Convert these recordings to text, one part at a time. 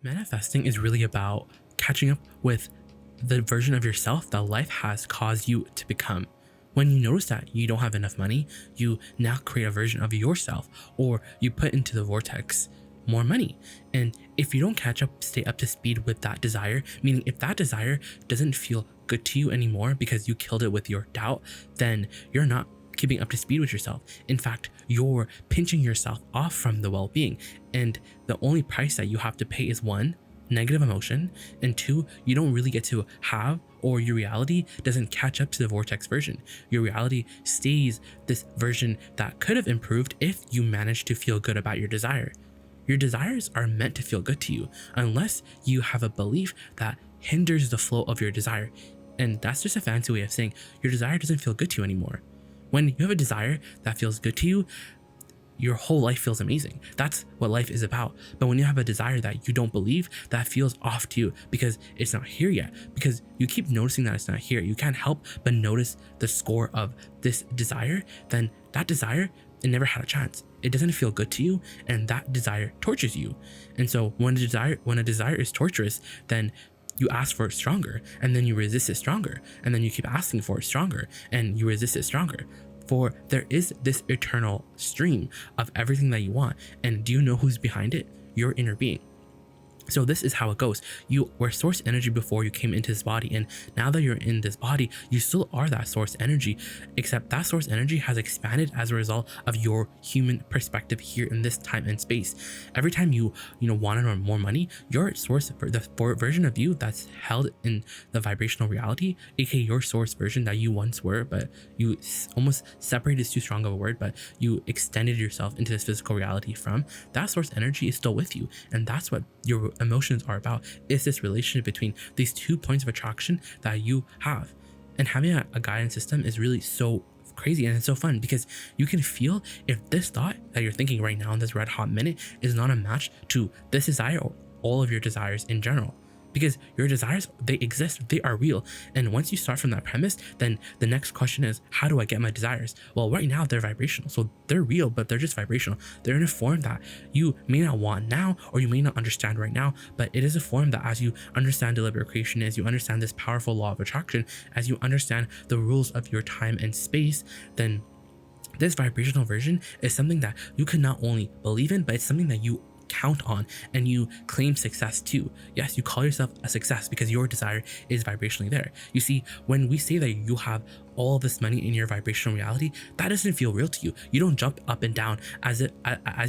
Manifesting is really about catching up with the version of yourself that life has caused you to become. When you notice that you don't have enough money, you now create a version of yourself, or you put into the vortex more money. And if you don't catch up, stay up to speed with that desire, meaning if that desire doesn't feel good to you anymore because you killed it with your doubt, then you're not keeping up to speed with yourself. In fact, you're pinching yourself off from the well-being. And the only price that you have to pay is one, negative emotion, and two, you don't really get to have, or your reality doesn't catch up to the vortex version. Your reality stays this version that could have improved if you managed to feel good about your desire. Your desires are meant to feel good to you unless you have a belief that hinders the flow of your desire. And that's just a fancy way of saying your desire doesn't feel good to you anymore. When you have a desire that feels good to you, your whole life feels amazing. That's what life is about. But when you have a desire that you don't believe, that feels off to you because it's not here yet, because you keep noticing that it's not here. You can't help but notice the score of this desire. Then that desire, it never had a chance. It doesn't feel good to you, and that desire tortures you. And so when a desire is torturous, then you ask for it stronger, and then you resist it stronger, and then you keep asking for it stronger, and you resist it stronger. For there is this eternal stream of everything that you want. And do you know who's behind it? Your inner being. So this is how it goes. You were source energy before you came into this body, and now that you're in this body, you still are that source energy, except that source energy has expanded as a result of your human perspective here in this time and space. Every time you want to earn more money, your source, the version of you that's held in the vibrational reality, aka your source version that you once were, but you almost separated, is too strong of a word, but you extended yourself into this physical reality from, that source energy is still with you. And that's what your emotions are about, is this relationship between these 2 points of attraction that you have. And having a guidance system is really so crazy, and it's so fun because you can feel if this thought that you're thinking right now in this red hot minute is not a match to this desire or all of your desires in general. Because your desires, they exist, they are real. And once you start from that premise, then the next question is, how do I get my desires? Well, right now they're vibrational, so they're real, but they're just vibrational. They're in a form that you may not want now, or you may not understand right now, but it is a form that as you understand deliberate creation, as you understand this powerful law of attraction, as you understand the rules of your time and space, then this vibrational version is something that you can not only believe in, but it's something that you count on and you claim success too. Yes, you call yourself a success because your desire is vibrationally there. You see, when we say that you have all this money in your vibrational reality, that doesn't feel real to you. You don't jump up and down as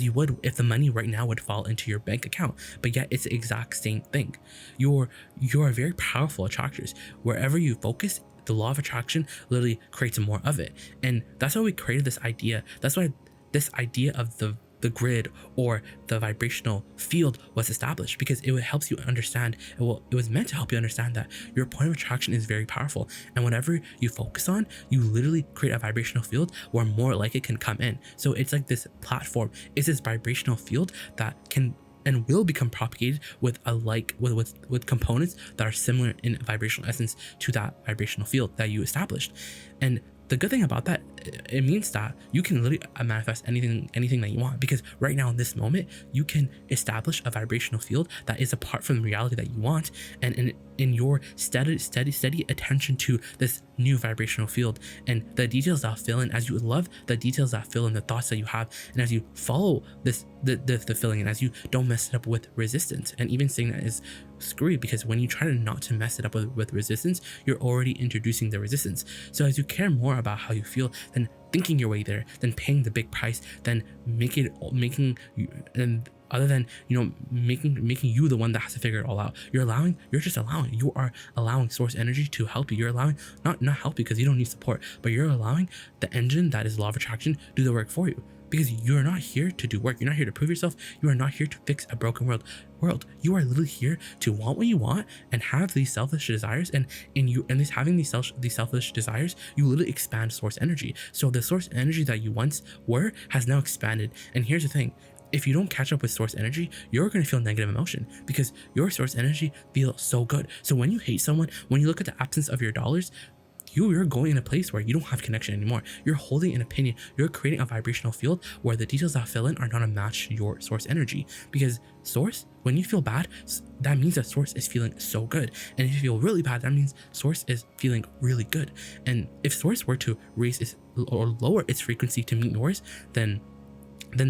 you would if the money right now would fall into your bank account, but yet it's the exact same thing. You're very powerful attractors. Wherever you focus, the law of attraction literally creates more of it. And that's why we created this idea. That's why this idea of the grid or the vibrational field was established, because it helps you understand, it was meant to help you understand that your point of attraction is very powerful, and whatever you focus on, you literally create a vibrational field where more like it can come in. So it's like this platform, it's this vibrational field that can and will become propagated with with components that are similar in vibrational essence to that vibrational field that you established. And the good thing about that, it means that you can literally manifest anything that you want, because right now in this moment, you can establish a vibrational field that is apart from the reality that you want, and in your steady attention to this new vibrational field, and the details that fill in, as you love the details that fill in the thoughts that you have, and as you follow the filling, and as you don't mess it up with resistance. And even saying that is screwy, because when you try to not to mess it up with resistance, you're already introducing the resistance. So as you care more about how you feel than thinking your way there, than paying the big price, than making you the one that has to figure it all out, you are allowing source energy to help you. You're allowing, not help you because you don't need support, but you're allowing the engine that is law of attraction do the work for you. Because you're not here to do work. You're not here to prove yourself. You are not here to fix a broken world. You are literally here to want what you want and have these selfish desires. And having these selfish desires, you literally expand source energy. So the source energy that you once were has now expanded. And here's the thing. If you don't catch up with source energy, you're going to feel negative emotion because your source energy feels so good. So when you hate someone, when you look at the absence of your dollars, you're going in a place where you don't have connection anymore. You're holding an opinion. You're creating a vibrational field where the details that fill in are not a match to your source energy. Because source, when you feel bad, that means that source is feeling so good. And if you feel really bad, that means source is feeling really good. And if source were to raise its or lower its frequency to meet yours, then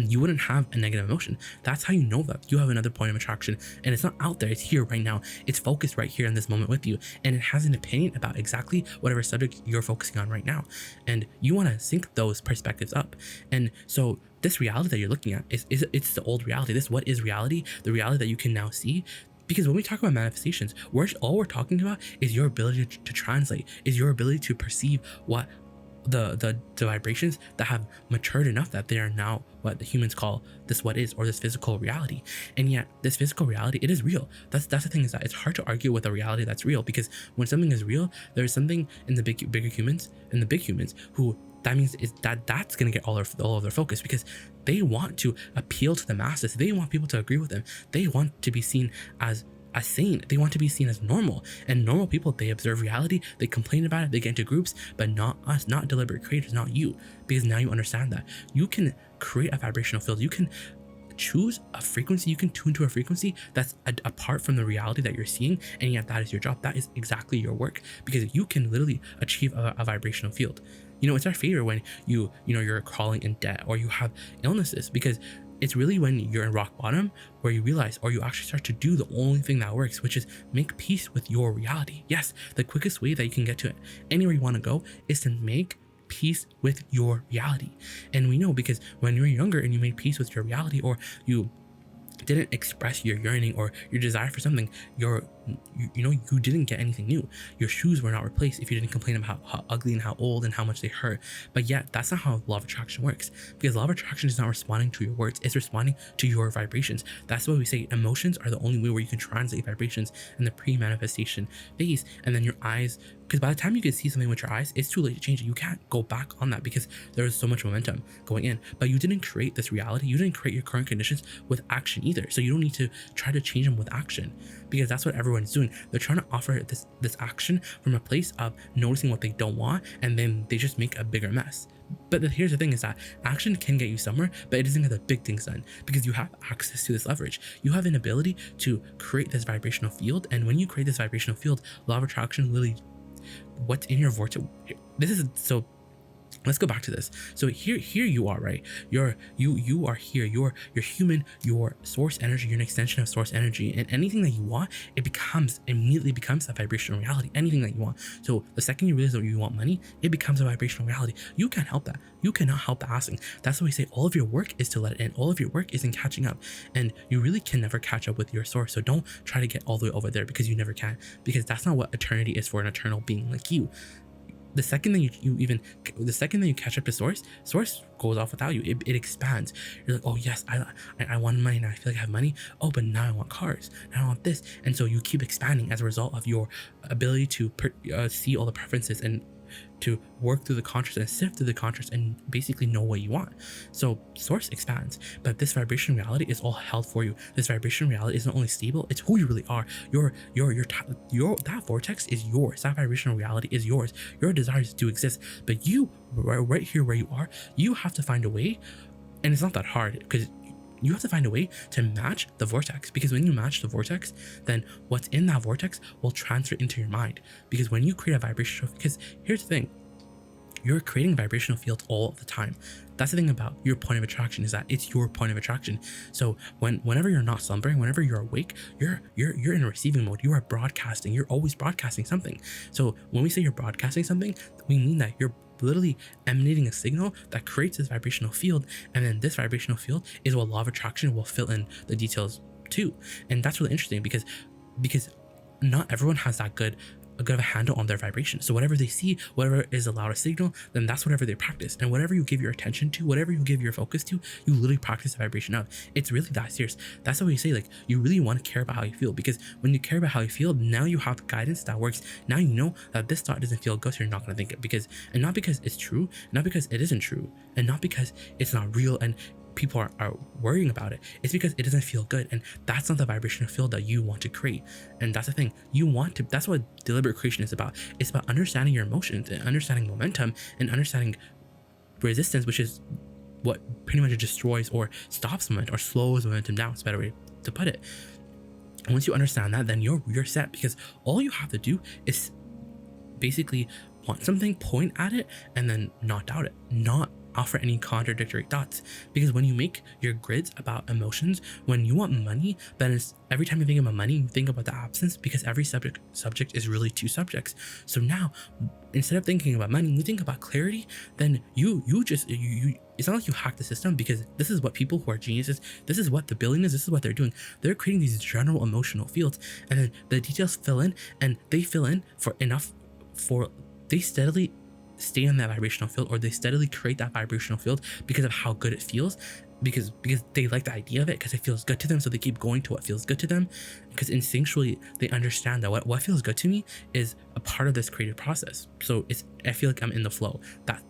you wouldn't have a negative emotion. That's how you know that you have another point of attraction, and it's not out there, it's here right now. It's focused right here in this moment with you, and it has an opinion about exactly whatever subject you're focusing on right now. And you want to sync those perspectives up. And so this reality that you're looking at it's the old reality. This what is reality, the reality that you can now see. Because when we talk about manifestations, all we're talking about is your ability to translate, is your ability to perceive what the vibrations that have matured enough that they are now what the humans call this what is, or this physical reality. And yet this physical reality, it is real. That's the thing, is that it's hard to argue with a reality that's real, because when something is real, there's something in the bigger humans, in the big humans, who that means is that's going to get all of their focus, because they want to appeal to the masses. They want people to agree with them. They want to be seen as sane. They want to be seen as normal. And normal people, they observe reality, they complain about it, they get into groups, but not us, not deliberate creators, not you. Because now you understand that you can create a vibrational field. You can choose a frequency, you can tune to a frequency that's apart from the reality that you're seeing, and yet that is your job. That is exactly your work, because you can literally achieve a vibrational field. You know, it's our favorite when you're crawling in debt, or you have illnesses, because it's really when you're in rock bottom where you realize, or you actually start to do the only thing that works, which is make peace with your reality. Yes, the quickest way that you can get to it, anywhere you want to go, is to make peace with your reality. And we know, because when you were younger and you made peace with your reality, or you didn't express your yearning or your desire for something, you didn't get anything new. Your shoes were not replaced if you didn't complain about how ugly and how old and how much they hurt. But yet that's not how law of attraction works, because law of attraction is not responding to your words, it's responding to your vibrations. That's why we say emotions are the only way where you can translate vibrations in the pre-manifestation phase. And then your eyes, because by the time you can see something with your eyes, it's too late to change it. You can't go back on that, because there is so much momentum going in. But you didn't create this reality, you didn't create your current conditions with action either. So you don't need to try to change them with action, because that's what everyone's doing. They're trying to offer this action from a place of noticing what they don't want, and then they just make a bigger mess. But here's the thing, is that action can get you somewhere, but it doesn't get the big things done, because you have access to this leverage. You have an ability to create this vibrational field, and when you create this vibrational field, law of attraction literally, what's in your vortex. So let's go back to this. So here you are, right? You are here. You're human. Your source energy. You're an extension of source energy, and anything that you want, it immediately becomes a vibrational reality. Anything that you want. So the second you realize that you want money, it becomes a vibrational reality. You can't help that. You cannot help the asking. That's why we say all of your work is to let it in. All of your work is in catching up, and you really can never catch up with your source. So don't try to get all the way over there, because you never can. Because that's not what eternity is for an eternal being like you. The second that you catch up to source goes off without you. It expands. You're like, oh yes, I want money now. I feel like I have money. Oh, but now I want cars. Now I want this. And so you keep expanding as a result of your ability to see all the preferences, and to work through the conscious and sift through the conscious and basically know what you want. So source expands, but this vibration reality is all held for you. This vibration reality is not only stable, it's who you really are. That vortex is yours. That vibrational reality is yours. Your desires do exist, but you, right here where you are, you have to find a way, and it's not that hard, because you have to find a way to match the vortex, because when you match the vortex, then what's in that vortex will transfer into your mind. Because when you create a vibrational, because here's the thing, you're creating vibrational fields all the time. That's the thing about your point of attraction, is that it's your point of attraction. So whenever you're not slumbering, whenever you're awake, you're in a receiving mode. You are broadcasting. You're always broadcasting something. So when we say you're broadcasting something, we mean that you're literally emanating a signal that creates this vibrational field, and then this vibrational field is what law of attraction will fill in the details to. And that's really interesting, because not everyone has that good of a handle on their vibration. So whatever they see, whatever is the loudest signal, then that's whatever they practice. And whatever you give your attention to, whatever you give your focus to, you literally practice the vibration of. It's really that serious. That's why we say, like, you really want to care about how you feel, because when you care about how you feel, now you have guidance that works. Now you know that this thought doesn't feel good, so you're not going to think it, and not because it's true, not because it isn't true, and not because it's not real, and people are worrying about it, it's because it doesn't feel good, and that's not the vibrational field that you want to create. And that's the thing, you want to, that's what deliberate creation is about. It's about understanding your emotions and understanding momentum and understanding resistance, which is what pretty much destroys or stops momentum or slows momentum down. It's a better way to put it. And once you understand that, then you're set, because all you have to do is basically want something, point at it, and then not doubt it, not offer any contradictory thoughts. Because when you make your grids about emotions, when you want money, then it's every time you think about money, you think about the absence, because every subject is really two subjects. So now, instead of thinking about money, you think about clarity. Then you it's not like you hack the system, because this is what people who are geniuses, this is what the billionaires, this is what they're doing. They're creating these general emotional fields, and then the details fill in, and they fill in for enough for they steadily stay in that vibrational field, or they steadily create that vibrational field because of how good it feels, because they like the idea of it, because it feels good to them, so they keep going to what feels good to them, because instinctually they understand that what feels good to me is a part of this creative process. So I feel like I'm in the flow. That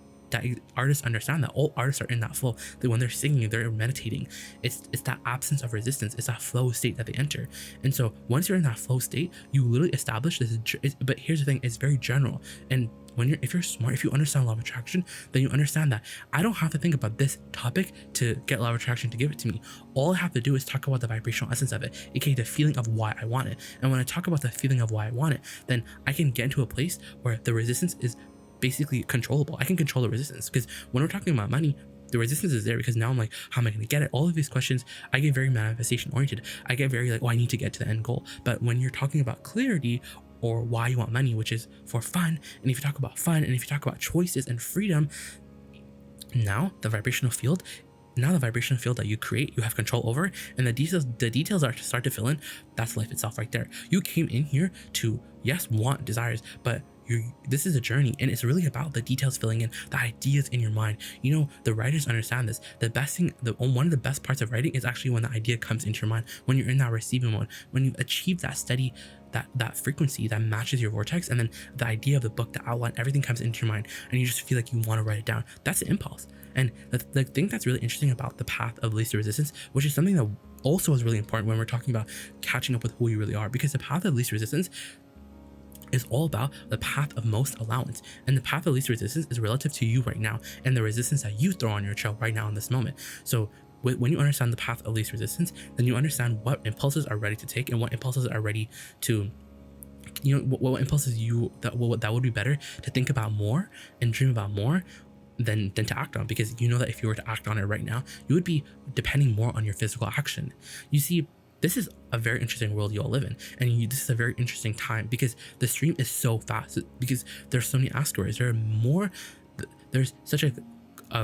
artists understand that. All artists are in that flow. That when they're singing, they're meditating. It's that absence of resistance. It's that flow state that they enter. And so once you're in that flow state, you literally establish this. But here's the thing: it's very general. And if you're smart, if you understand law of attraction, then you understand that I don't have to think about this topic to get law of attraction to give it to me. All I have to do is talk about the vibrational essence of it, aka the feeling of why I want it. And when I talk about the feeling of why I want it, then I can get into a place where the resistance is basically controllable. I can control the resistance, because when we're talking about money, the resistance is there, because now I'm like, how am I going to get it? All of these questions, I get very manifestation oriented. I get very like, oh, I need to get to the end goal. But when you're talking about clarity, or why you want money, which is for fun, and if you talk about fun, and if you talk about choices and freedom, now the vibrational field that you create, you have control over, and the details are to start to fill in. That's life itself right there. You came in here to, yes, want desires, but this is a journey, and it's really about the details filling in, the ideas in your mind. You know, the writers understand this. The best thing, one of the best parts of writing is actually when the idea comes into your mind, when you're in that receiving mode, when you achieve that steady, that frequency that matches your vortex, and then the idea of the book, the outline, everything comes into your mind, and you just feel like you want to write it down. That's the impulse. And the thing that's really interesting about the path of least resistance, which is something that also is really important when we're talking about catching up with who you really are, because the path of least resistance is all about the path of most allowance, and the path of least resistance is relative to you right now, and the resistance that you throw on your trail right now in this moment. So when you understand the path of least resistance, then you understand what impulses are ready to take, and what impulses are ready to, you know, what impulses that would be better to think about more and dream about more than to act on, because you know that if you were to act on it right now, you would be depending more on your physical action. You see, this is a very interesting world you all live in, and this is a very interesting time, because the stream is so fast, because there's so many asteroids. There's such a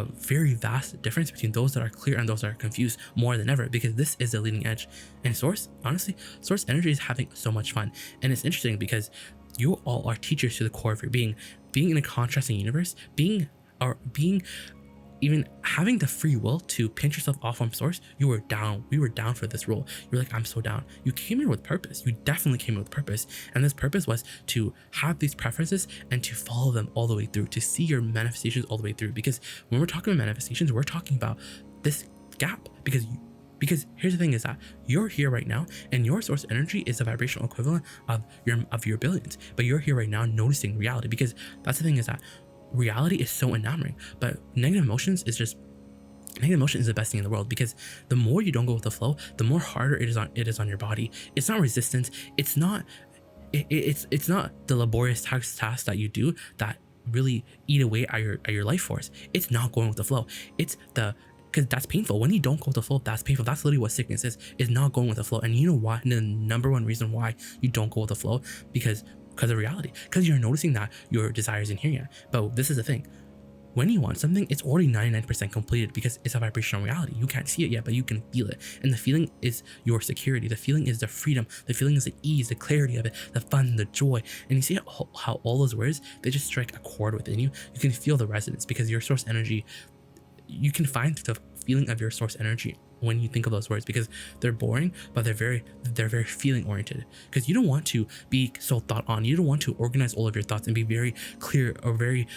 very vast difference between those that are clear and those that are confused more than ever, because this is the leading edge. And source energy is having so much fun. And it's interesting because you all are teachers to the core of your being in a contrasting universe, even having the free will to pinch yourself off from source. We were down for this role. You're like, I'm so down. You came here with purpose. You definitely came here with purpose. And this purpose was to have these preferences and to follow them all the way through, to see your manifestations all the way through. Because when we're talking about manifestations, we're talking about this gap, because here's the thing, is that you're here right now, and your source energy is the vibrational equivalent of your billions. But you're here right now noticing reality, because that's the thing, is that reality is so enamoring, but negative emotion is the best thing in the world, because the more you don't go with the flow, the more harder it is on your body. It's not resistance. It's not the laborious tasks that you do that really eat away at your life force. It's not going with the flow. Because that's painful. When you don't go with the flow, that's painful. That's literally what sickness is not going with the flow. And you know why? And the number one reason why you don't go with the flow, because of reality, because you're noticing that your desire isn't here yet. But this is the thing, when you want something, it's already 99% completed, because it's a vibrational reality. You can't see it yet, but you can feel it, and the feeling is your security. The feeling is the freedom. The feeling is the ease, the clarity of it, the fun, the joy. And you see how all those words, they just strike a chord within you. You can feel the resonance, because your source energy, you can find the feeling of your source energy when you think of those words, because they're boring, but they're very feeling oriented, because you don't want to be so thought on. You don't want to organize all of your thoughts and be very clear or very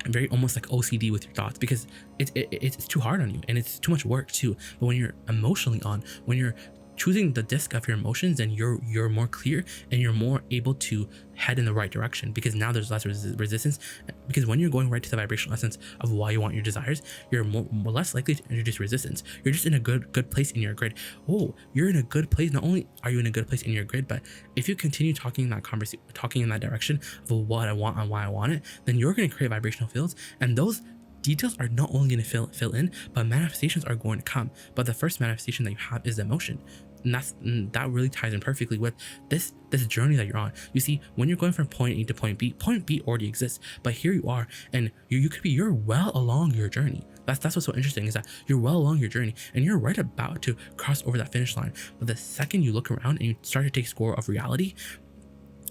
very almost like OCD with your thoughts, because it's too hard on you and it's too much work too. But when you're emotionally on, when you're choosing the disc of your emotions, and you're more clear and you're more able to head in the right direction, because now there's less resistance. Because when you're going right to the vibrational essence of why you want your desires, you're more less likely to introduce resistance. You're just in a good place in your grid. Oh, you're in a good place. Not only are you in a good place in your grid, but if you continue talking in that conversation, talking in that direction of what I want and why I want it, then you're going to create vibrational fields, and those details are not only going to fill in, but manifestations are going to come. But the first manifestation that you have is emotion. And that really ties in perfectly with this journey that you're on. You see, when you're going from point A to point B already exists, but here you are, and you're well along your journey. That's what's so interesting, is that you're well along your journey and you're right about to cross over that finish line. But the second you look around and you start to take score of reality,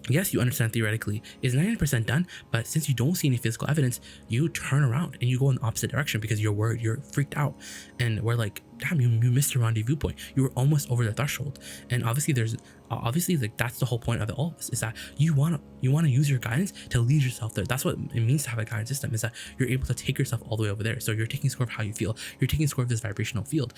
yes, you understand theoretically is 90% done, but since you don't see any physical evidence, you turn around and you go in the opposite direction because you're worried, you're freaked out, and we're like, damn, you missed your rendezvous point. You were almost over the threshold. And obviously like that's the whole point of all of this, is that you want to use your guidance to lead yourself there. That's what it means to have a guidance system, is that you're able to take yourself all the way over there. So you're taking score of how you feel, you're taking score of this vibrational field,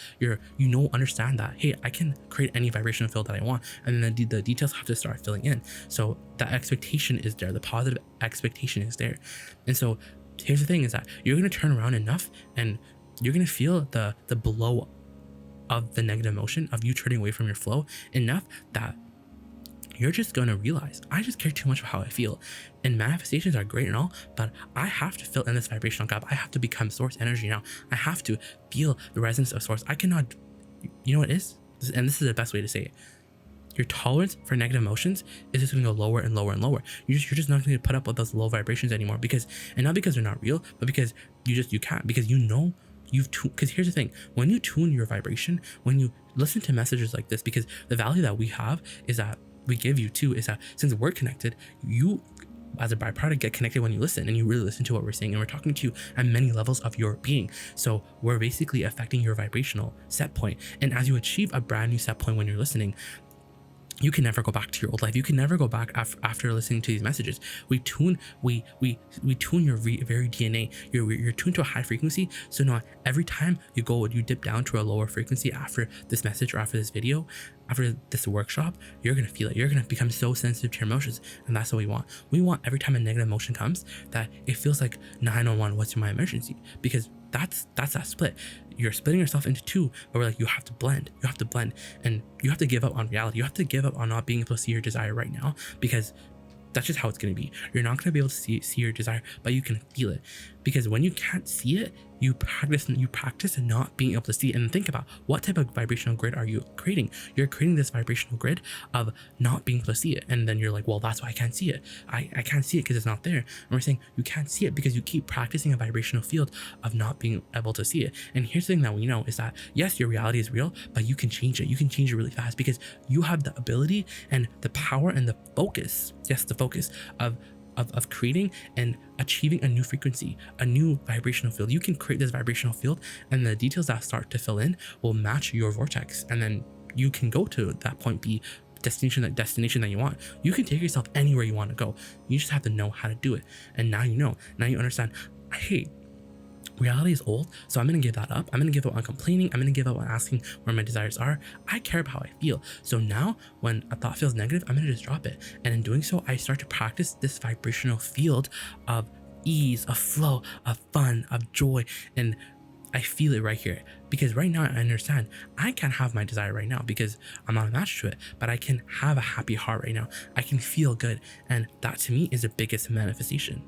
understand that, hey, I can create any vibrational field that I want, and then the details have to start filling in. So that expectation is there, the positive expectation is there. And so here's the thing, is that you're going to turn around enough and you're going to feel the blow of the negative emotion of you turning away from your flow enough that you're just going to realize, I just care too much about how I feel. And manifestations are great and all, but I have to fill in this vibrational gap. I have to become source energy now. I have to feel the resonance of source. I cannot, you know what it is? And this is the best way to say it. Your tolerance for negative emotions is just going to go lower and lower and lower. You're just not going to put up with those low vibrations anymore, and not because they're not real, but because you can't, because because here's the thing, when you tune your vibration, when you listen to messages like this, because the value that we have is that we give you too, is that since we're connected, you as a byproduct get connected when you listen, and you really listen to what we're saying, and we're talking to you at many levels of your being. So we're basically affecting your vibrational set point. And as you achieve a brand new set point when you're listening, you can never go back to your old life. You can never go back after listening to these messages. We tune your very DNA. You're tuned to a high frequency. So now every time you dip down to a lower frequency after this message or after this video, after this workshop, you're going to feel it. You're going to become so sensitive to your emotions. And that's what we want. We want every time a negative emotion comes that it feels like 911, what's my emergency? Because that's that split. You're splitting yourself into two, but we're like, you have to blend, and you have to give up on reality. You have to give up on not being able to see your desire right now, because that's just how it's going to be. You're not going to be able to see your desire, but you can feel it. Because when you can't see it, you practice not being able to see it. And think about, what type of vibrational grid are you creating? You're creating this vibrational grid of not being able to see it. And then you're like, well, that's why I can't see it. I can't see it because it's not there. And we're saying you can't see it because you keep practicing a vibrational field of not being able to see it. And here's the thing that we know, is that yes, your reality is real, but you can change it. You can change it really fast, because you have the ability and the power and the focus, the focus of creating and achieving a new frequency, a new vibrational field. You can create this vibrational field, and the details that start to fill in will match your vortex, and then you can go to that point B, destination that you want. You can take yourself anywhere you want to go. You just have to know how to do it. And now you understand, hey, reality is old, so I'm going to give that up. I'm going to give up on complaining. I'm going to give up on asking where my desires are. I care about how I feel. So now when a thought feels negative, I'm going to just drop it. And in doing so, I start to practice this vibrational field of ease, of flow, of fun, of joy. And I feel it right here, because right now I understand I can't have my desire right now because I'm not a match to it, but I can have a happy heart right now. I can feel good. And that to me is the biggest manifestation.